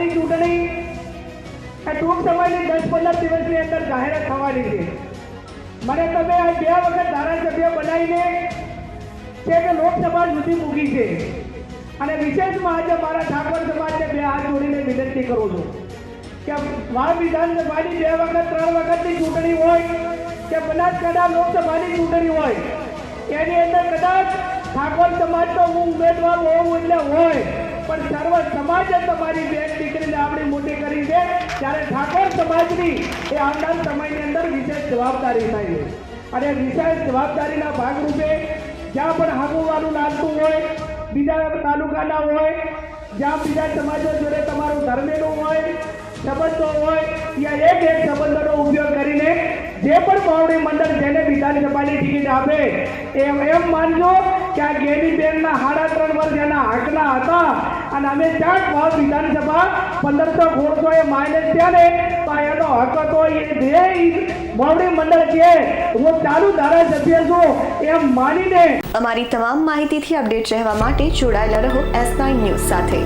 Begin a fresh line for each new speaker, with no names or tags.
સમાજની ચૂંટણી ટૂંક સમયની 10-15 દિવસની અંદર જાહેરાત થવાની છે. મને તમે આ 2 વખત ધારાસભ્ય બનાવીને છે કે લોકસભા સુધી મૂકી છે અને વિશેષમાં આજે મારા ઠાકોર સમાજને 2 હાથ જોડીને વિનંતી કરું છું કે વાવ વિધાનસભાની 2 વખત 3 વખતની ચૂંટણી હોય કે બનાસકાંઠા લોકસભાની ચૂંટણી હોય એની અંદર કદાચ ઠાકોર સમાજનો હું ઉમેદવાર હોઉં એટલે હોય પણ સર્વ સમાજ જ તમારી બેન દીકરીને આપણી મોટી કરી છે ત્યારે ઠાકોર સમાજની એ આવનાર સમયની અંદર વિશેષ જવાબદારી થાય છે અને વિશેષ જવાબદારીના ભાગરૂપે જ્યાં પણ હાગુવાનું લાગતું હોય બીજા તાલુકાના હોય જ્યાં બીજા સમાજો જોડે તમારું ધર્મેનું હોય સંબંધો હોય ત્યાં એક સંબંધોનો ઉપયોગ કરીને જે પણ પાવડી મંડળ જેને વિધાનસભાની ટિકિટ આપે એમ માનજો કે આ ગેનીબેનના 3.5 વર્ષ એના હકના હતા અને અમે ચાક ભાવ વિધાનસભા 1500-1600 એ માઇનસ થયા ને તો એનો હક હતો એ જે પાવડી મંડળ કે હું ચાલુ ધારાસભ્ય છું એમ માનીને
અમારી તમામ માહિતીથી અપડેટ રહેવા માટે જોડાયેલા રહો S9 ન્યૂઝ સાથે.